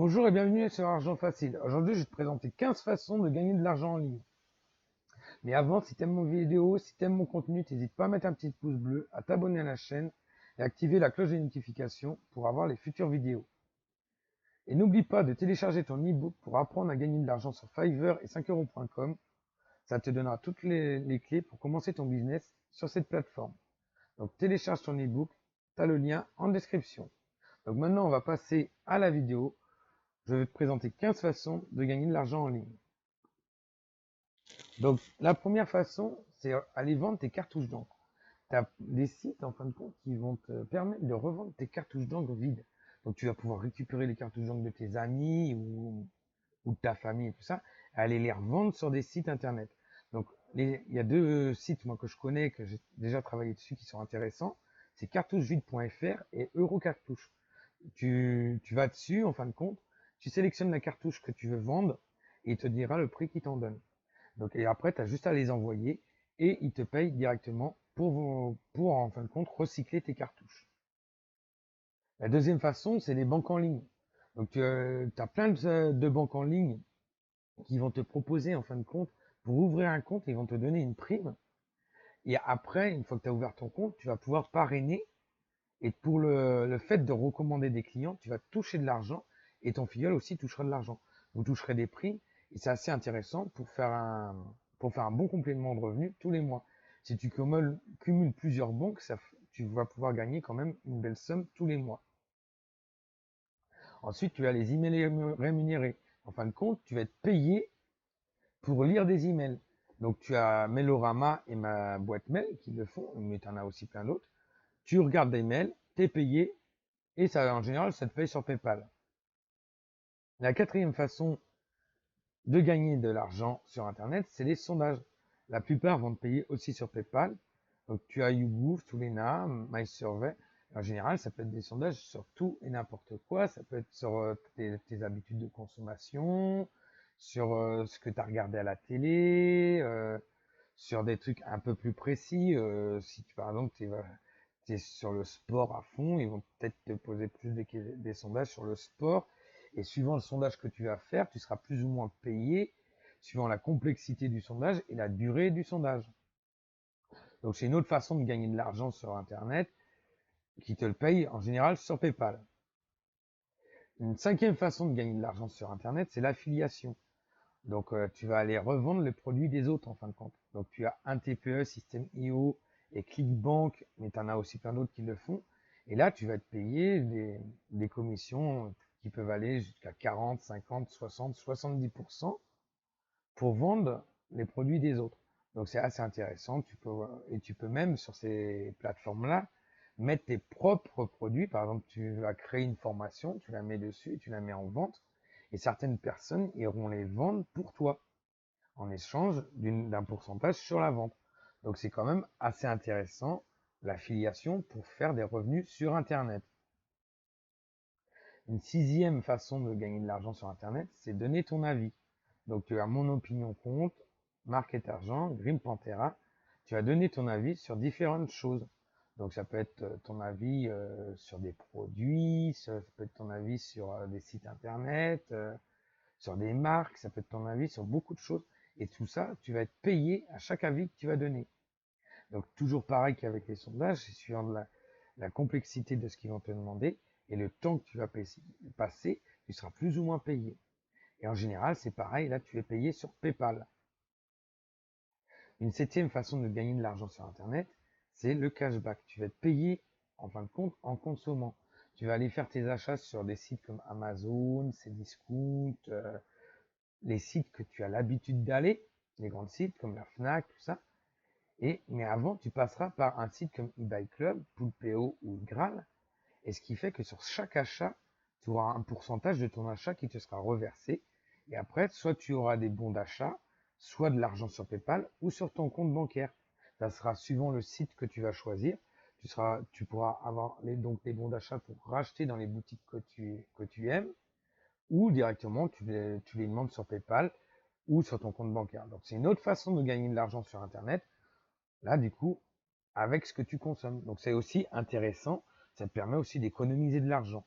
Bonjour et bienvenue sur Argent Facile. Aujourd'hui, je vais te présenter 15 façons de gagner de l'argent en ligne. Mais avant, si tu aimes mon vidéo, si tu aimes mon contenu, n'hésite pas à mettre un petit pouce bleu, à t'abonner à la chaîne et à activer la cloche de notification pour avoir les futures vidéos. Et n'oublie pas de télécharger ton e-book pour apprendre à gagner de l'argent sur Fiverr et 5euros.com. Ça te donnera toutes les clés pour commencer ton business sur cette plateforme. Donc télécharge ton e-book, tu as le lien en description. Donc maintenant, on va passer à la vidéo. Je vais te présenter 15 façons de gagner de l'argent en ligne. Donc, la première façon, c'est aller vendre tes cartouches d'encre. Tu as des sites, en fin de compte, qui vont te permettre de revendre tes cartouches d'encre vides. Donc, tu vas pouvoir récupérer les cartouches d'encre de tes amis ou de ta famille et tout ça, et aller les revendre sur des sites internet. Donc, il y a deux sites, moi, que je connais, que j'ai déjà travaillé dessus, qui sont intéressants. C'est cartouchevide.fr et Eurocartouche. Tu vas dessus, en fin de compte, tu sélectionnes la cartouche que tu veux vendre et il te dira le prix qu'il t'en donne. Donc, et après, tu as juste à les envoyer et ils te payent directement pour en fin de compte recycler tes cartouches. La deuxième façon, c'est les banques en ligne. Donc tu as plein de banques en ligne qui vont te proposer en fin de compte, pour ouvrir un compte, ils vont te donner une prime. Et après, une fois que tu as ouvert ton compte, tu vas pouvoir parrainer. Et pour le fait de recommander des clients, tu vas toucher de l'argent et ton filleul aussi touchera de l'argent. Vous toucherez des primes et c'est assez intéressant pour faire un bon complément de revenus tous les mois. Si tu cumules plusieurs banques, tu vas pouvoir gagner quand même une belle somme tous les mois. Ensuite, tu as les emails rémunérés. En fin de compte, tu vas être payé pour lire des emails. Donc, tu as Mailorama et ma boîte mail qui le font, mais tu en as aussi plein d'autres. Tu regardes des mails, tu es payé et ça, en général, ça te paye sur PayPal. La quatrième façon de gagner de l'argent sur Internet, c'est les sondages. La plupart vont te payer aussi sur PayPal. Donc, tu as YouGov, Toulena, MySurvey. En général, ça peut être des sondages sur tout et n'importe quoi. Ça peut être sur tes habitudes de consommation, sur ce que tu as regardé à la télé, sur des trucs un peu plus précis. Si tu, par exemple, tu es sur le sport à fond, ils vont peut-être te poser plus des sondages sur le sport. Et suivant le sondage que tu vas faire, tu seras plus ou moins payé suivant la complexité du sondage et la durée du sondage. Donc c'est une autre façon de gagner de l'argent sur Internet qui te le paye en général sur PayPal. Une cinquième façon de gagner de l'argent sur Internet, c'est l'affiliation. Donc tu vas aller revendre les produits des autres en fin de compte. Donc tu as un TPE, System.io et Clickbank, mais tu en as aussi plein d'autres qui le font. Et là, tu vas être payé des commissions qui peuvent aller jusqu'à 40, 50, 60, 70% pour vendre les produits des autres. Donc c'est assez intéressant. Tu peux même sur ces plateformes-là mettre tes propres produits. Par exemple, tu vas créer une formation, tu la mets dessus et tu la mets en vente. Et certaines personnes iront les vendre pour toi en échange d'un pourcentage sur la vente. Donc c'est quand même assez intéressant l'affiliation pour faire des revenus sur Internet. Une sixième façon de gagner de l'argent sur Internet, c'est donner ton avis. Donc tu as Mon Opinion Compte, Market Argent, Green Panthera. Tu vas donner ton avis sur différentes choses. Donc ça peut être ton avis sur des produits, ça peut être ton avis sur des sites internet, sur des marques, ça peut être ton avis sur beaucoup de choses. Et tout ça, tu vas être payé à chaque avis que tu vas donner. Donc toujours pareil qu'avec les sondages, c'est suivant la complexité de ce qu'ils vont te demander et le temps que tu vas passer, tu seras plus ou moins payé. Et en général, c'est pareil, là tu es payé sur PayPal. Une septième façon de gagner de l'argent sur Internet, c'est le cashback. Tu vas être payé en fin de compte en consommant. Tu vas aller faire tes achats sur des sites comme Amazon, Cdiscount, les sites que tu as l'habitude d'aller, les grands sites comme la Fnac, tout ça. Mais avant, tu passeras par un site comme eBay Club, Poolpeo ou Graal. Et ce qui fait que sur chaque achat, tu auras un pourcentage de ton achat qui te sera reversé. Et après, soit tu auras des bons d'achat, soit de l'argent sur PayPal ou sur ton compte bancaire. Ça sera suivant le site que tu vas choisir. Tu pourras avoir donc les bons d'achat pour racheter dans les boutiques que tu aimes ou directement tu les demandes sur PayPal ou sur ton compte bancaire. Donc c'est une autre façon de gagner de l'argent sur Internet. Là, du coup, avec ce que tu consommes. Donc c'est aussi intéressant. Ça te permet aussi d'économiser de l'argent.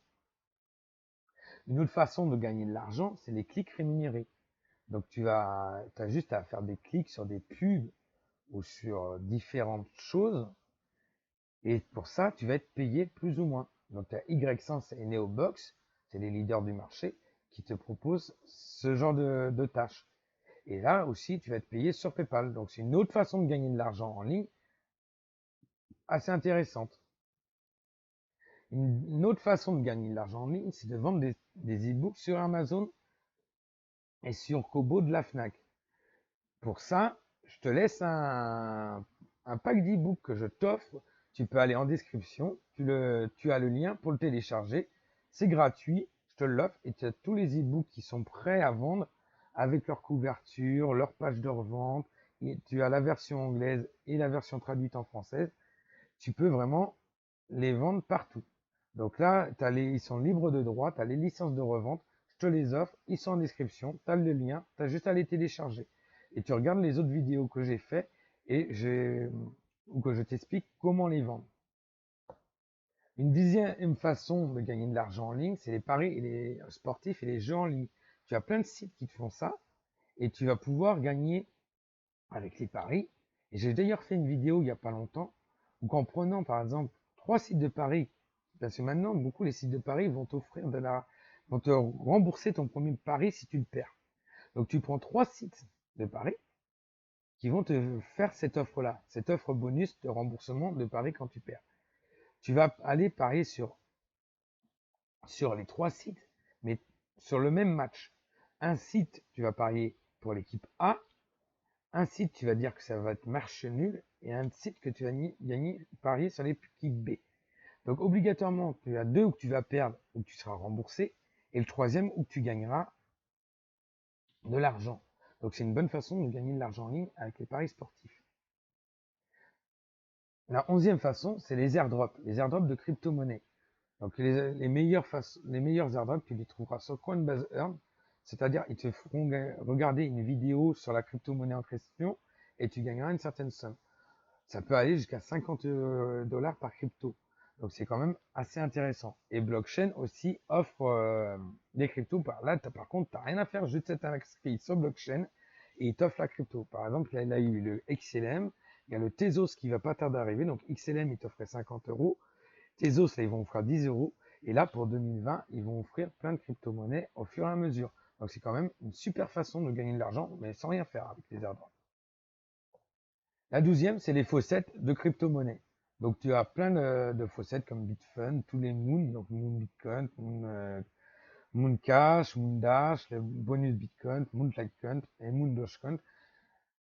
Une autre façon de gagner de l'argent, c'est les clics rémunérés. Donc as juste à faire des clics sur des pubs ou sur différentes choses. Et pour ça, tu vas être payé plus ou moins. Donc tu as Y-Sense et Neobox, c'est les leaders du marché, qui te proposent ce genre de tâches. Et là aussi, tu vas être payé sur PayPal. Donc c'est une autre façon de gagner de l'argent en ligne assez intéressante. Une autre façon de gagner de l'argent en ligne, c'est de vendre des e-books sur Amazon et sur Kobo de la Fnac. Pour ça, je te laisse un pack d'e-books que je t'offre. Tu peux aller en description, tu as le lien pour le télécharger. C'est gratuit, je te l'offre et tu as tous les e-books qui sont prêts à vendre avec leur couverture, leur page de revente. Et tu as la version anglaise et la version traduite en française. Tu peux vraiment les vendre partout. Donc là, ils sont libres de droit, tu as les licences de revente, je te les offre, ils sont en description, tu as le lien, tu as juste à les télécharger. Et tu regardes les autres vidéos que j'ai fait ou que je t'explique comment les vendre. Une dixième façon de gagner de l'argent en ligne, c'est les paris et les sportifs et les jeux en ligne. Tu as plein de sites qui te font ça et tu vas pouvoir gagner avec les paris. Et j'ai d'ailleurs fait une vidéo il n'y a pas longtemps où en prenant par exemple 3 sites de paris, parce que maintenant beaucoup les sites de paris vont vont te rembourser ton premier pari si tu le perds. Donc tu prends 3 sites de paris qui vont te faire cette offre-là, cette offre bonus de remboursement de paris quand tu perds. Tu vas aller parier sur les 3 sites, mais sur le même match. Un site, tu vas parier pour l'équipe A. Un site, tu vas dire que ça va être match nul. Et un site que tu vas parier sur l'équipe B. Donc obligatoirement, tu as 2 où tu vas perdre, où tu seras remboursé. Et le troisième où tu gagneras de l'argent. Donc c'est une bonne façon de gagner de l'argent en ligne avec les paris sportifs. La 11e façon, c'est les airdrops de crypto-monnaie. Donc les meilleurs airdrops, tu les trouveras sur Coinbase Earn, c'est-à-dire ils te feront regarder une vidéo sur la crypto-monnaie en question et tu gagneras une certaine somme. Ça peut aller jusqu'à 50 $ par crypto. Donc c'est quand même assez intéressant. Et Blockchain aussi offre des cryptos. Là, par contre, tu n'as rien à faire, juste être inscrit sur Blockchain et il t'offre la crypto. Par exemple, il y a eu le XLM, il y a le Tezos qui va pas tarder d'arriver. Donc XLM, il t'offrait 50 €. Tezos, là, ils vont offrir 10 €. Et là, pour 2020, ils vont offrir plein de crypto-monnaies au fur et à mesure. Donc c'est quand même une super façon de gagner de l'argent, mais sans rien faire avec les airdrops. La 12e, c'est les faucettes de crypto-monnaie. Donc tu as plein de faucettes comme Bitfun, tous les Moon, donc Moon Bitcoin, Moon Cash, Moon Dash, les bonus Bitcoin, Moon Litecoin et Moon Dogecoin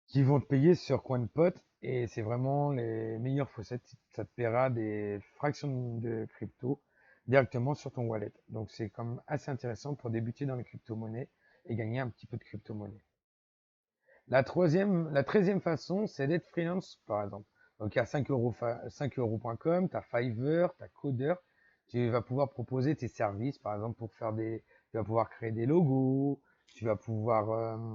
qui vont te payer sur CoinPot et c'est vraiment les meilleures faucettes. Ça te paiera des fractions de crypto directement sur ton wallet. Donc c'est quand même assez intéressant pour débuter dans les crypto-monnaies et gagner un petit peu de crypto-monnaie. La 13e façon, c'est d'être freelance, par exemple. Donc, il y a 5euros.com, tu as Fiverr, tu as Coder. Tu vas pouvoir proposer tes services, par exemple, tu vas pouvoir créer des logos, tu vas pouvoir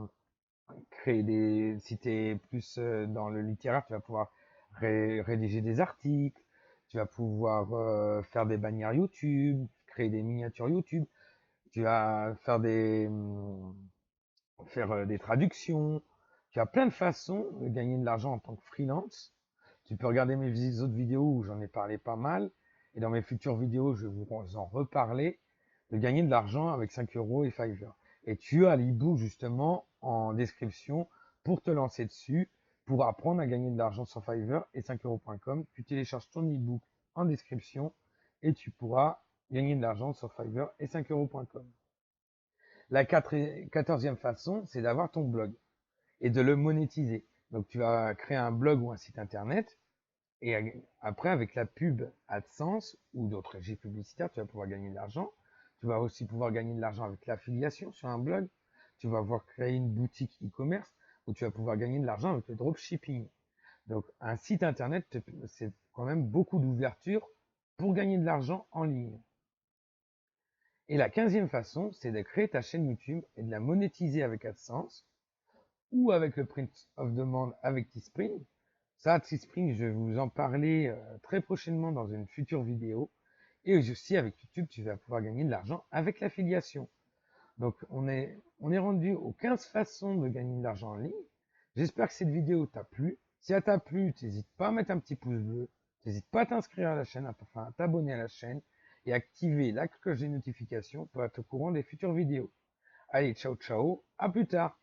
si tu es plus dans le littéraire, tu vas pouvoir rédiger des articles, tu vas pouvoir faire des bannières YouTube, créer des miniatures YouTube, tu vas faire des traductions. Tu as plein de façons de gagner de l'argent en tant que freelance. Tu peux regarder mes autres vidéos où j'en ai parlé pas mal. Et dans mes futures vidéos, je vais vous en reparler de gagner de l'argent avec 5 € et Fiverr. Et tu as l'ebook justement en description pour te lancer dessus, pour apprendre à gagner de l'argent sur Fiverr et 5euros.com. Tu télécharges ton ebook en description et tu pourras gagner de l'argent sur Fiverr et 5euros.com. La 14e façon, c'est d'avoir ton blog et de le monétiser. Donc tu vas créer un blog ou un site internet et après avec la pub AdSense ou d'autres régies publicitaires, tu vas pouvoir gagner de l'argent. Tu vas aussi pouvoir gagner de l'argent avec l'affiliation sur un blog. Tu vas pouvoir créer une boutique e-commerce où tu vas pouvoir gagner de l'argent avec le dropshipping. Donc un site internet, c'est quand même beaucoup d'ouverture pour gagner de l'argent en ligne. Et la 15e façon, c'est de créer ta chaîne YouTube et de la monétiser avec AdSense ou avec le print of demand avec Teespring. Ça, Teespring, je vais vous en parler très prochainement dans une future vidéo. Et aussi avec YouTube, tu vas pouvoir gagner de l'argent avec l'affiliation. Donc on est rendu aux 15 façons de gagner de l'argent en ligne. J'espère que cette vidéo t'a plu. Si elle t'a plu, n'hésite pas à mettre un petit pouce bleu. N'hésite pas à t'inscrire à la chaîne, enfin à t'abonner à la chaîne et activer la cloche des notifications pour être au courant des futures vidéos. Allez, ciao ciao, à plus tard.